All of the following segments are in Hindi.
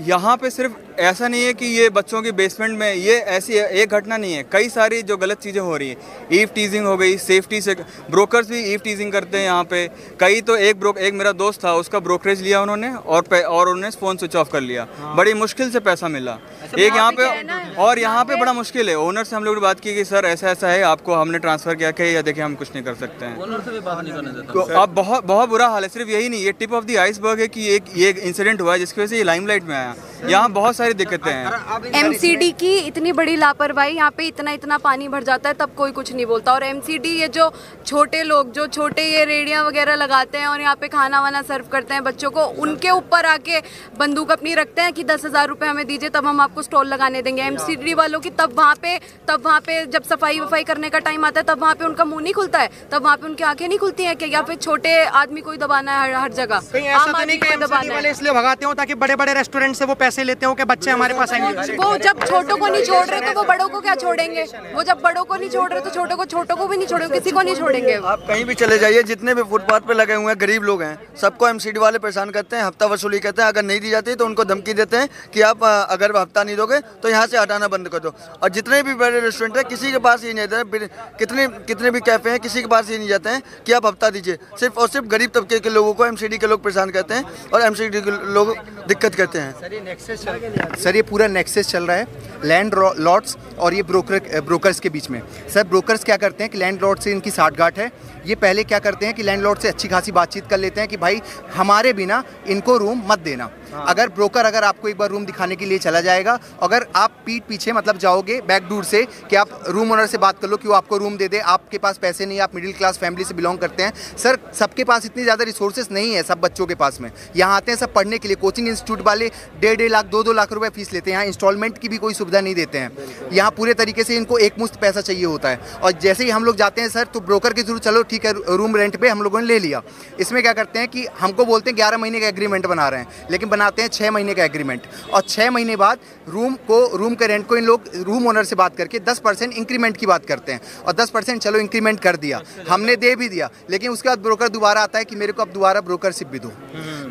यहाँ पे सिर्फ ऐसा नहीं है कि ये बच्चों की बेसमेंट में, ये ऐसी एक घटना नहीं है, कई सारी जो गलत चीज़ें हो रही हैं। ईव टीजिंग हो गई, सेफ्टी से ब्रोकर्स भी ईव टीजिंग करते हैं यहाँ पे। कई तो एक मेरा दोस्त था, उसका ब्रोकरेज लिया उन्होंने और उन्होंने फ़ोन स्विच ऑफ कर लिया। बड़ी मुश्किल से पैसा मिला एक यहाँ पे। और यहाँ पे बड़ा मुश्किल है। ओनर से हम लोग ने बात की कि सर ऐसा ऐसा है, आपको हमने ट्रांसफ़र किया कि या देखिए हम कुछ नहीं कर सकते हैं। ओनर से भी बात नहीं करने देता। तो अब बहुत बहुत बुरा हाल है। सिर्फ यही नहीं, ये टिप ऑफ द आइसबर्ग है कि ये इंसिडेंट हुआ है जिसकी वजह से ये लाइमलाइट में आया। यहाँ बहुत सारी दिक्कतें हैं। एमसीडी की इतनी बड़ी लापरवाही, यहाँ पे इतना पानी भर जाता है तब कोई कुछ नहीं बोलता। और एमसीडी ये जो छोटे लोग जो छोटे ये रेडियां वगैरह लगाते हैं और यहाँ पे खाना वाना सर्व करते हैं बच्चों को, उनके ऊपर आके बंदूक अपनी रखते हैं कि 10,000 रुपये हमें दीजिए तब हम आपको स्टॉल लगाने देंगे। एमसीडी वालों की तब वहाँ पे जब सफाई वफाई करने का टाइम आता है तब वहाँ पे उनका मुंह नहीं खुलता है, तब वहाँ पे उनकी आंखें नहीं खुलती हैं कि यहाँ पे छोटे आदमी को ही दबाना है हर जगह। कहीं ऐसा तो नहीं कि एमसीडी वाले इसलिए भगाते हो ताकि बड़े बड़े रेस्टोरेंट से वो पैसे लेते हो कि बच्चे हमारे पास आएंगे? वो जब छोटों को नहीं छोड़ रहे तो वो बड़ों को क्या छोड़ेंगे? वो जब बड़ों को नहीं छोड़ रहे तो छोटों को भी नहीं छोड़ेंगे, किसी को नहीं छोड़ेंगे। आप कहीं भी चले जाइए, जितने भी फुटपाथ पे लगे हुए हैं गरीब लोग हैं, सबको एमसीडी वाले परेशान करते हैं, हफ्ता वसूली करते हैं। अगर नहीं दी जाती तो उनको धमकी देते हैं कि आप अगर हफ्ता नहीं दोगे तो यहाँ से हटाना बंद कर दो। और जितने भी बड़े रेस्टोरेंट है किसी के पास ये नहीं जाते, कितने भी कैफे हैं किसी के पास ये नहीं जाते हैं कि आप हफ्ता दीजिए। सिर्फ और सिर्फ गरीब तबके के लोगों को एमसीडी के लोग परेशान करते हैं और एमसीडी के लोग दिक्कत करते हैं। सर ये पूरा नेक्सस चल रहा है लैंड लॉर्ड्स और ये ब्रोकर्स के बीच में। सर ब्रोकर्स क्या करते हैं कि लैंड लॉर्ड से इनकी साठगांठ है। ये पहले क्या करते हैं कि लैंड लॉर्ड से अच्छी खासी बातचीत कर लेते हैं कि भाई हमारे बिना इनको रूम मत देना। अगर ब्रोकर अगर आपको एक बार रूम दिखाने के लिए चला जाएगा, अगर आप पीठ पीछे मतलब जाओगे बैकडोर से कि आप रूम ओनर से बात कर लो कि वो आपको रूम दे दे, आपके पास पैसे नहीं, आप मिडिल क्लास फैमिली से बिलोंग करते हैं। सर सबके पास इतनी ज़्यादा रिसोर्सेज नहीं है सब बच्चों के पास में। यहाँ आते हैं सब पढ़ने के लिए, कोचिंग इंस्टीट्यूट वाले 1.5 लाख 2-2 लाख रुपए फीस लेते हैं। यहाँ इंस्टॉलमेंट की भी कोई सुविधा नहीं देते हैं। यहाँ पूरे तरीके से इनको एक मुश्त पैसा चाहिए होता है। और जैसे ही हम लोग जाते हैं सर तो ब्रोकर के थ्रू चलो ठीक है रूम रेंट पे हम लोगों ने ले लिया। इसमें क्या करते हैं कि हमको बोलते हैं 11 महीने का एग्रीमेंट बना रहे हैं, लेकिन बनाते हैं 6 महीने का एग्रीमेंट। और 6 महीने बाद रूम के रेंट को इन लोग रूम ओनर से बात करके 10% इंक्रीमेंट की बात करते हैं। और 10% चलो इंक्रीमेंट कर दिया, हमने दे भी दिया, लेकिन उसके बाद ब्रोकर दोबारा आता है कि मेरे को अब दोबारा ब्रोकरशिप भी दो।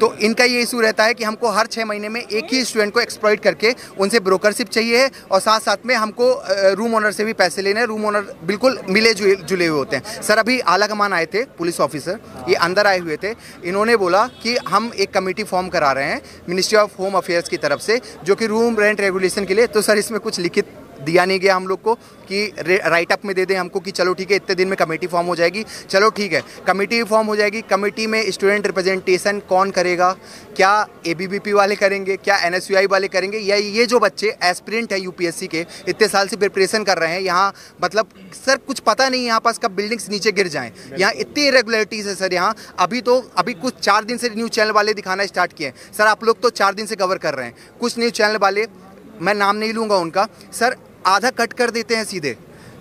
तो इनका ये इशू रहता है कि हमको हर 6 महीने में एक ही स्टूडेंट को एक्सप्लॉइट करके उनसे ब्रोकरशिप चाहिए है और साथ साथ में हमको रूम ओनर से भी पैसे लेने हैं। रूम ओनर बिल्कुल मिले जुले हुए होते हैं। सर अभी आला कमान आए थे पुलिस ऑफिसर, ये अंदर आए हुए थे। इन्होंने बोला कि हम एक कमेटी फॉर्म करा रहे हैं मिनिस्ट्री ऑफ होम अफेयर्स की तरफ से जो कि रूम रेंट रेगुलेशन के लिए। तो सर इसमें कुछ लिखित दिया नहीं गया हम लोग को कि राइट अप में दे दें हमको कि चलो ठीक है इतने दिन में कमेटी फॉर्म हो जाएगी। चलो ठीक है कमेटी फॉर्म हो जाएगी, कमेटी में स्टूडेंट रिप्रेजेंटेशन कौन करेगा? क्या एबीवीपी वाले करेंगे, क्या एनएसयूआई वाले करेंगे, या ये जो बच्चे एस्पिरेंट है यूपीएससी के इतने साल से प्रिपरेशन कर रहे हैं यहाँ, मतलब सर कुछ पता नहीं यहाँ पास कब बिल्डिंग्स नीचे गिर जाएँ। यहाँ इतनी इरेगुलरिटीज़ है सर यहाँ। अभी कुछ 4 दिन से न्यूज़ चैनल वाले दिखाना स्टार्ट किए हैं। सर आप लोग तो 4 दिन से कवर कर रहे हैं। कुछ न्यूज़ चैनल वाले, मैं नाम नहीं लूँगा उनका, सर आधा कट कर देते हैं, सीधे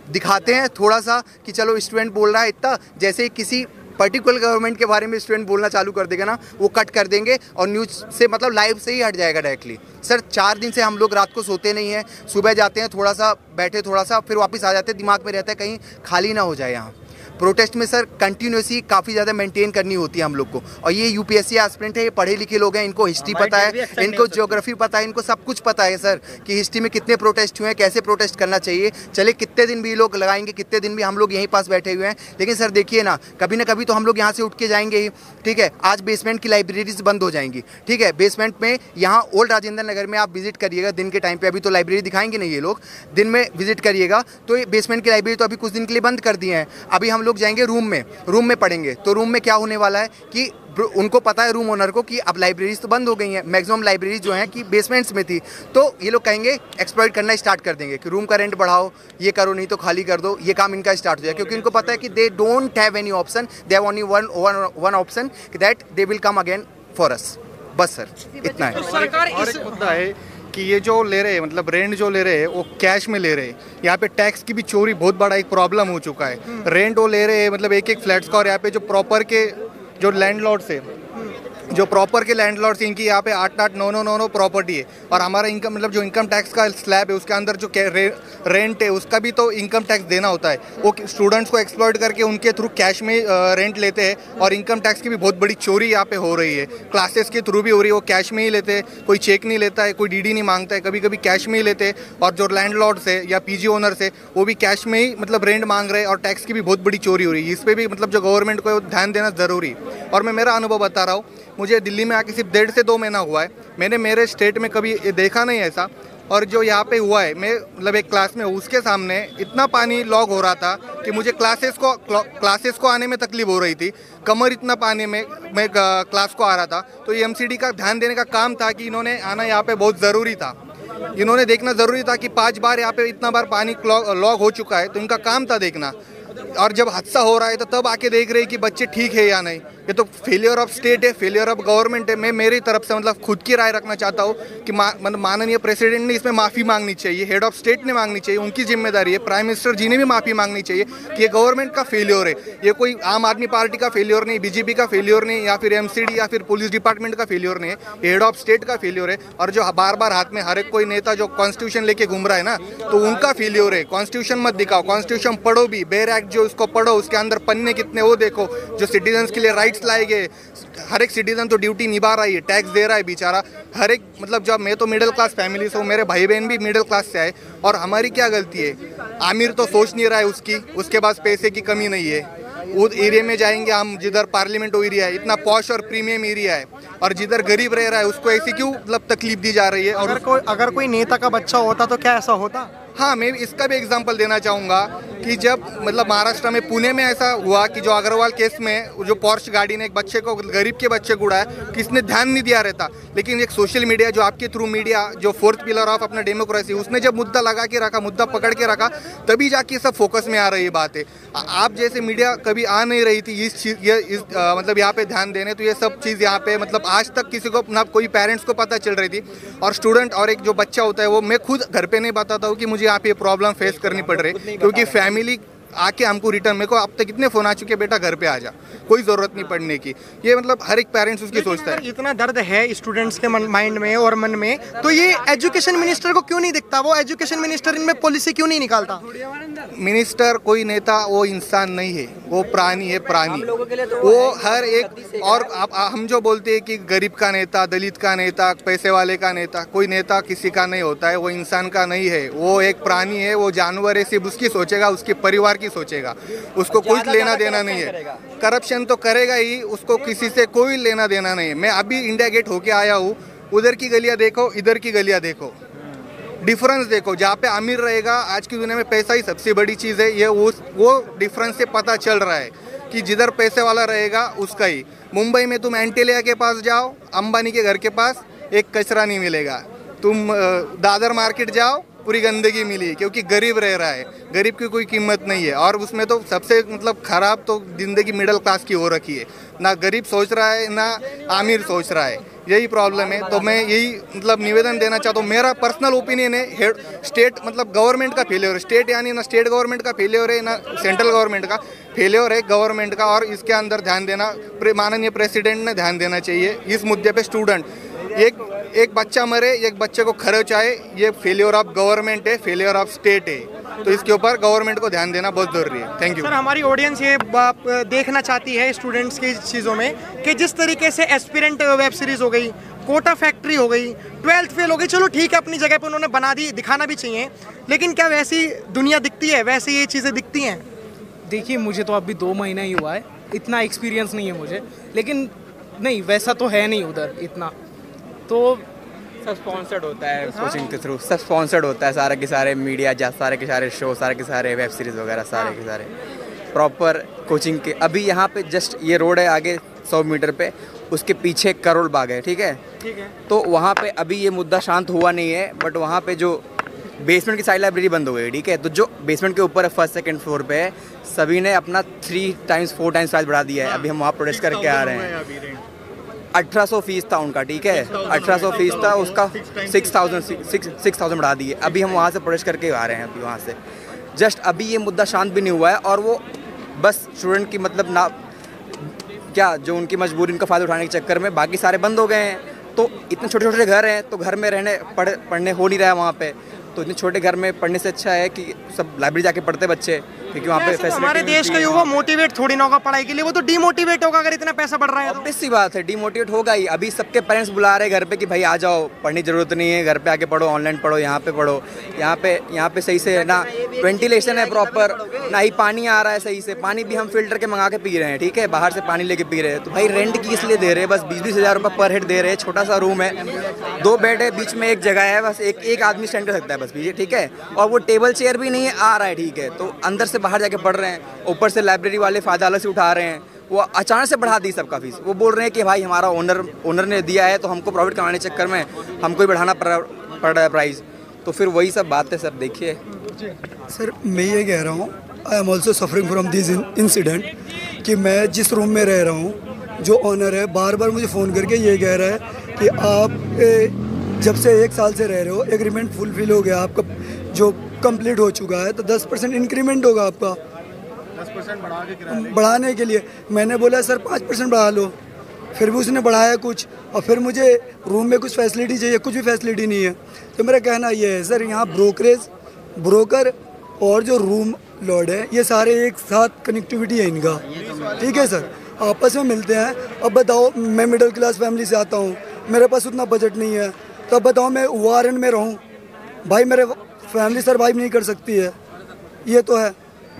दिखाते हैं थोड़ा सा कि चलो स्टूडेंट बोल रहा है इतना, जैसे किसी पर्टिकुलर गवर्नमेंट के बारे में स्टूडेंट बोलना चालू कर देगा ना, वो कट कर देंगे और न्यूज़ से मतलब लाइव से ही हट जाएगा डायरेक्टली। सर 4 दिन से हम लोग रात को सोते नहीं हैं, सुबह जाते हैं थोड़ा सा बैठे, थोड़ा सा फिर वापस आ जाते हैं, दिमाग में रहता है कहीं खाली ना हो जाए। यहाँ प्रोटेस्ट में सर कंटिन्यूसली काफ़ी ज़्यादा मेंटेन करनी होती है हम लोग को। और ये यूपीएससी एस्पिरेंट है, ये पढ़े लिखे लोग हैं, इनको हिस्ट्री पता है, इनको ज्योग्राफी पता है, इनको सब कुछ पता है सर कि हिस्ट्री में कितने प्रोटेस्ट हुए हैं, कैसे प्रोटेस्ट करना चाहिए। चले कितने दिन भी लोग लगाएंगे, कितने दिन भी हम लोग यहीं पास बैठे हुए हैं, लेकिन सर देखिए ना कभी तो हम लोग यहाँ से उठ के जाएंगे ही। ठीक है आज बेसमेंट की लाइब्रेरीज बंद हो जाएंगी। ठीक है बेसमेंट में यहाँ ओल्ड राजेंद्र नगर में आप विजिट करिएगा दिन के टाइम पे, अभी तो लाइब्रेरी दिखाएंगे नहीं ये लोग, दिन में विजिट करिएगा तो ये बेसमेंट की लाइब्रेरी तो अभी कुछ दिन के लिए बंद कर दिए हैं। अभी हम लोग जाएंगे रूम में पढ़ेंगे तो रूम में क्या होने वाला है कि उनको पता है रूम ओनर को कि अब लाइब्रेरीज तो बंद हो गई हैं, मैक्सिमम लाइब्रेरीज जो हैं कि बेसमेंट्स में थी, तो ये लोग कहेंगे एक्सप्लॉइट करना स्टार्ट कर देंगे कि रूम का रेंट बढ़ाओ, ये करो, नहीं तो खाली कर दो। ये काम इनका स्टार्ट हो जाए क्योंकि इनको पता है कि they don't have any option, they have only one option that they will come again for us. बस सर इतना है। सरकार इस मुद्दा है कि ये जो ले रहे हैं मतलब रेंट जो ले रहे हैं वो कैश में ले रहे हैं। यहाँ पे टैक्स की भी चोरी बहुत बड़ा एक प्रॉब्लम हो चुका है। रेंट वो ले रहे हैं मतलब एक फ्लैट्स का, और यहाँ पे जो प्रॉपर के जो लैंडलॉर्ड्स है जो प्रॉपर के लैंडलॉर्ड्स, इनकी यहाँ पे 8-8, 9-9 प्रॉपर्टी है, और हमारा इनकम मतलब जो इनकम टैक्स का स्लैब है उसके अंदर जो रेंट है उसका भी तो इनकम टैक्स देना होता है। वो स्टूडेंट्स को एक्सप्लॉइट करके उनके थ्रू कैश में रेंट लेते हैं, और इनकम टैक्स की भी बहुत बड़ी चोरी यहाँ पे हो रही है। क्लासेस के थ्रू भी हो रही है, वो कैश में ही लेते हैं, कोई चेक नहीं लेता है, कोई डीडी नहीं मांगता है, कभी कभी कैश में ही लेते हैं। और जो लैंडलॉर्ड्स है या पीजी ओनर्स है वो भी कैश में ही मतलब रेंट मांग रहे हैं, और टैक्स की भी बहुत बड़ी चोरी हो रही है। इस पर भी मतलब जो गवर्नमेंट को ध्यान देना ज़रूरी। और मैं मेरा अनुभव बता रहा हूँ, मुझे दिल्ली में आके सिर्फ 1.5 से 2 महीना हुआ है, मैंने मेरे स्टेट में कभी देखा नहीं ऐसा। और जो यहाँ पे हुआ है, मैं मतलब एक क्लास में उसके सामने इतना पानी लॉग हो रहा था कि मुझे क्लासेस को आने में तकलीफ हो रही थी, कमर इतना पानी में मैं क्लास को आ रहा था। तो ये एमसीडी का ध्यान देने का काम था कि इन्होंने आना यहाँ पे बहुत ज़रूरी था, इन्होंने देखना ज़रूरी था कि 5 बार यहाँ पे इतना बार पानी लॉग हो चुका है, तो इनका काम था देखना। और जब हादसा हो रहा है तो तब आके देख रहे हैं कि बच्चे ठीक है या नहीं। ये तो फेलियर ऑफ स्टेट है, फेलियर ऑफ गवर्नमेंट है। मैं मेरी तरफ से मतलब खुद की राय रखना चाहता हूँ कि मतलब माननीय प्रेसिडेंट ने इसमें माफ़ी मांगनी चाहिए, हेड ऑफ स्टेट ने मांगनी चाहिए, उनकी जिम्मेदारी है। प्राइम मिनिस्टर जी ने भी माफ़ी मांगनी चाहिए कि ये गवर्नमेंट का फेलियर है, ये कोई आम आदमी पार्टी का फेलियर नहीं, बीजेपी का फेलियर नहीं, या फिर एमसीडी या फिर पुलिस डिपार्टमेंट का फेलियर नहीं है, ये हेड ऑफ स्टेट का फेलियर है। और जो बार बार हाथ में हर एक कोई नेता जो कॉन्स्टिट्यूशन लेके घूम रहा है ना, तो उनका फेलियर है। कॉन्स्टिट्यूशन मत दिखाओ, कॉन्स्टिट्यूशन पढ़ो भी, बेर एक्ट जो उसको पढ़ो, उसके अंदर पन्ने कितने वो देखो, जो सिटीजन्स के लिए राइट्स लाए गए। हर एक सिटीजन तो ड्यूटी निभा रहा है, टैक्स दे रहा है बेचारा हर एक। मतलब जब मैं तो मिडिल क्लास फैमिली से हूँ, मेरे भाई बहन भी मिडिल क्लास से आए, और हमारी क्या गलती है? आमिर तो सोच नहीं रहा है उसके पास पैसे की कमी नहीं है। उस एरिया में जाएंगे हम जिधर पार्लियामेंट एरिया है, इतना पॉश और प्रीमियम एरिया है, और जिधर गरीब रह रहा है उसको ऐसी क्यों मतलब तकलीफ दी जा रही है? और अगर कोई नेता का बच्चा होता तो क्या ऐसा होता? हाँ, मैं इसका भी एग्जांपल देना चाहूँगा कि जब मतलब महाराष्ट्र में पुणे में ऐसा हुआ कि जो अग्रवाल केस में जो पोर्श गाड़ी ने एक बच्चे को, गरीब के बच्चे को उड़ाया, किसने ध्यान नहीं दिया रहता। लेकिन एक सोशल मीडिया जो आपके थ्रू मीडिया जो 4th पिलर ऑफ अपना डेमोक्रेसी, उसने जब मुद्दा लगा के रखा, मुद्दा पकड़ के रखा, तभी जाके सब फोकस में आ रही है बात है। आप जैसे मीडिया कभी आ नहीं रही थी इस मतलब यहाँ पे ध्यान देने, तो ये सब चीज़ यहाँ पे मतलब आज तक किसी को ना कोई पेरेंट्स को पता चल रही थी। और स्टूडेंट और एक जो बच्चा होता है वो मैं खुद घर पे नहीं बताता हूँ कि मुझे यहाँ पे प्रॉब्लम फेस करनी पड़ रही, क्योंकि फैमिली आके हमको रिटर्न, मेरे को अब तक कितने फ़ोन आ चुके, बेटा घर पे आ जा, कोई ज़रूरत नहीं पढ़ने की। ये मतलब हर एक पेरेंट्स उसकी सोचता है। इतना दर्द है स्टूडेंट्स के माइंड में और मन में, तो ये एजुकेशन मिनिस्टर को क्यों नहीं दिखता? वो एजुकेशन मिनिस्टर इनमें पॉलिसी क्यों नहीं निकालता? मिनिस्टर कोई नेता, वो इंसान नहीं है, वो प्राणी है, प्राणी। वो हर एक, और हम जो बोलते हैं कि गरीब का नेता, दलित का नेता, पैसे वाले का नेता, कोई नेता किसी का नहीं होता है, वो इंसान का नहीं है, वो एक प्राणी है, वो जानवर है, सिर्फ उसकी सोचेगा, उसके परिवार की सोचेगा, उसको कुछ लेना देना नहीं है। करप्शन तो करेगा ही, उसको किसी से कोई लेना देना नहीं है। मैं अभी इंडिया गेट होके आया हूँ, उधर की गलियाँ देखो, इधर की गलियाँ देखो, डिफरेंस देखो। जहाँ पे अमीर रहेगा, आज की दुनिया में पैसा ही सबसे बड़ी चीज़ है, ये वो डिफरेंस से पता चल रहा है कि जिधर पैसे वाला रहेगा उसका ही। मुंबई में तुम एंटेलिया के पास जाओ, अंबानी के घर के पास, एक कचरा नहीं मिलेगा। तुम दादर मार्केट जाओ, पूरी गंदगी मिली, क्योंकि गरीब रह रहा है, गरीब की कोई कीमत नहीं है। और उसमें तो सबसे मतलब ख़राब तो ज़िंदगी मिडिल क्लास की हो रखी है, ना गरीब सोच रहा है ना आमिर सोच रहा है, यही प्रॉब्लम है। तो मैं यही मतलब निवेदन देना चाहता हूँ, मेरा पर्सनल ओपिनियन है, स्टेट मतलब गवर्नमेंट का फेलियर है, स्टेट यानी ना स्टेट गवर्नमेंट का फेलियर है ना सेंट्रल गवर्नमेंट का फेलियर है, गवर्नमेंट का। और इसके अंदर ध्यान देना माननीय प्रेसिडेंट ने ध्यान देना चाहिए इस मुद्दे पे। स्टूडेंट एक बच्चा मरे, एक बच्चे को खर्च आए, ये फेलियर ऑफ गवर्नमेंट है, फेलियर ऑफ स्टेट है। तो इसके ऊपर गवर्नमेंट को ध्यान देना बहुत ज़रूरी है। Thank you sir. हमारी ऑडियंस ये देखना चाहती है स्टूडेंट्स की चीज़ों में कि जिस तरीके से एस्पिरेंट वेब सीरीज़ हो गई, कोटा फैक्ट्री हो गई, 12th फेल हो गई, चलो ठीक है अपनी जगह पर उन्होंने बना दी, दिखाना भी चाहिए, लेकिन क्या वैसी दुनिया दिखती है, वैसी ये चीज़ें दिखती हैं? देखिए, मुझे तो अभी 2 महीना ही हुआ है, इतना एक्सपीरियंस नहीं है मुझे, लेकिन नहीं वैसा तो है नहीं उधर इतना। तो सब स्पॉन्सर्ड होता है कोचिंग के थ्रू, सब स्पॉन्सर्ड होता है, सारे के सारे मीडिया, सारे के सारे शो, सारे के सारे वेब सीरीज़ वगैरह, सारे के सारे प्रॉपर कोचिंग के। अभी यहाँ पे जस्ट ये रोड है आगे 100 मीटर पे, उसके पीछे करोल बाग है, ठीक है। तो वहाँ पे अभी ये मुद्दा शांत हुआ नहीं है, बट वहाँ पे जो बेसमेंट की साइड लाइब्रेरी बंद हो गई, ठीक है। तो जो बेसमेंट के ऊपर है, 1st 2nd फ्लोर पे है, सभी ने अपना 3 टाइम्स 4 टाइम्स प्राइस बढ़ा दिया है। अभी हम वहाँ प्रोटेस्ट करके आ रहे हैं। 1800 फीस था उनका, ठीक है, 1800 फीस था, उसका 6000 बढ़ा दिए। अभी हम वहाँ से प्रोटेस्ट करके आ रहे हैं, अभी वहाँ से जस्ट अभी ये मुद्दा शांत भी नहीं हुआ है। और वो बस स्टूडेंट की मतलब ना क्या जो उनकी मजबूरी, उनका फ़ायदा उठाने के चक्कर में बाकी सारे बंद हो गए हैं। तो इतने छोटे छोटे घर हैं तो घर में रहने पढ़ने हो नहीं रहा है वहाँ पे। तो इतने छोटे घर में पढ़ने से अच्छा है कि सब लाइब्रेरी जाके पढ़ते बच्चे, क्योंकि वहाँ पे फैसिलिटी। हमारे देश का युवा मोटिवेट थोड़ी ना होगा पढ़ाई के लिए, वो तो डिमोटिवेट होगा अगर इतना पैसा बढ़ रहा है। ऑब्वियस सी बात है, डिमोटिवेट होगा ही। अभी सबके पेरेंट्स बुला रहे हैं घर पे कि भाई आ जाओ, पढ़ने की ज़रूरत नहीं है, घर पे आके पढ़ो, ऑनलाइन पढ़ो, यहाँ पे पढ़ो। यहाँ पे सही से ना वेंटिलेशन है प्रॉपर, ना ही पानी आ रहा है सही से। पानी भी हम फिल्टर के मंगा के पी रहे हैं, ठीक है, बाहर से पानी लेके पी रहे हैं। तो भाई रेंट की इसलिए दे रहे हैं, बस 20-20 हज़ार रुपये पर हेड दे रहे हैं। छोटा सा रूम है, 2 बेड है, बीच में एक जगह है, बस एक आदमी स्टैंड कर सकता है बस पीछे, ठीक है। और वो टेबल चेयर भी नहीं आ रहा है, ठीक है। तो अंदर से बाहर जाके पढ़ रहे हैं, ऊपर से लाइब्रेरी वाले फ़ायदा अलग से उठा रहे हैं। वो अचानक से बढ़ा दी सबका फीस। वो बोल रहे हैं कि भाई हमारा ओनर ने दिया है तो हमको प्रॉफिट कमाने के चक्कर में हमको ही बढ़ाना पड़ रहा है प्राइस। तो फिर वही सब बात है सर। देखिए सर, मैं ये कह रहा हूँ, I am also suffering from this incident, कि मैं जिस रूम में रह रहा हूँ, जो ऑनर है बार बार मुझे फ़ोन करके ये कह रहा है कि आप जब से 1 साल से रह रहे हो, एग्रीमेंट फुलफिल हो गया आपका, जो कंप्लीट हो चुका है, तो 10% इंक्रीमेंट होगा आपका 10% बढ़ाने के लिए। मैंने बोला सर 5% बढ़ा लो, फिर भी उसने बढ़ाया कुछ, और फिर मुझे रूम में कुछ फैसिलिटी चाहिए, कुछ भी फैसिलिटी नहीं है। तो मेरा कहना ये है सर, यहाँ ब्रोकर और जो रूम लॉर्ड है, ये सारे एक साथ कनेक्टिविटी है इनका, ठीक है सर, आपस में मिलते हैं। अब बताओ, मैं मिडिल क्लास फैमिली से आता हूँ, मेरे पास उतना बजट नहीं है, तो अब बताओ मैं वारन में रहूँ, भाई मेरे फैमिली सर्वाइव नहीं कर सकती है। ये तो है,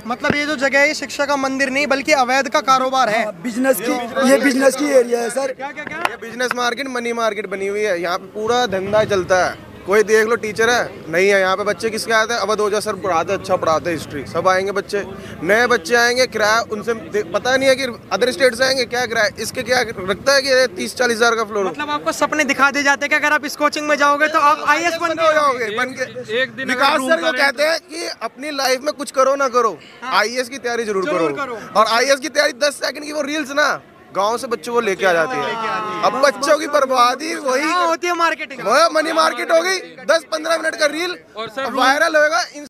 मतलब ये जो जगह है ये शिक्षा का मंदिर नहीं बल्कि अवैध का कारोबार है। बिजनेस की, ये बिजनेस की एरिया है सर। क्या? ये बिजनेस मार्केट, मनी मार्केट बनी हुई है। यहाँ पे पूरा धंधा चलता है। कोई देख लो टीचर है नहीं है यहाँ पे, बच्चे किसके आते हैं? अवध ओझा सर पढ़ाते, अच्छा पढ़ाते हिस्ट्री। सब आएंगे बच्चे, नए बच्चे आएंगे, किराया उनसे पता नहीं है कि अदर स्टेट से आएंगे, क्या किराया इसके क्या रखता है कि 30-40 हज़ार का फ्लोर। मतलब आपको सपने दिखा दे जाते हैं कि अगर आप इस कोचिंग में जाओगे तो आप IAS बन के जाओगे। एक दिन विकास सर को कहते हैं कि अपनी लाइफ में कुछ करो ना करो, IAS की तैयारी जरूर करो। और IAS की तैयारी 10 सेकंड की वो रील्स ना गांव से बच्चों को लेके आ जाती है। अब बच्चों की बर्बादी वही होती है, मार्केटिंग, मनी मार्केट हो गई। 10-15 मिनट का रील वायरल होगा।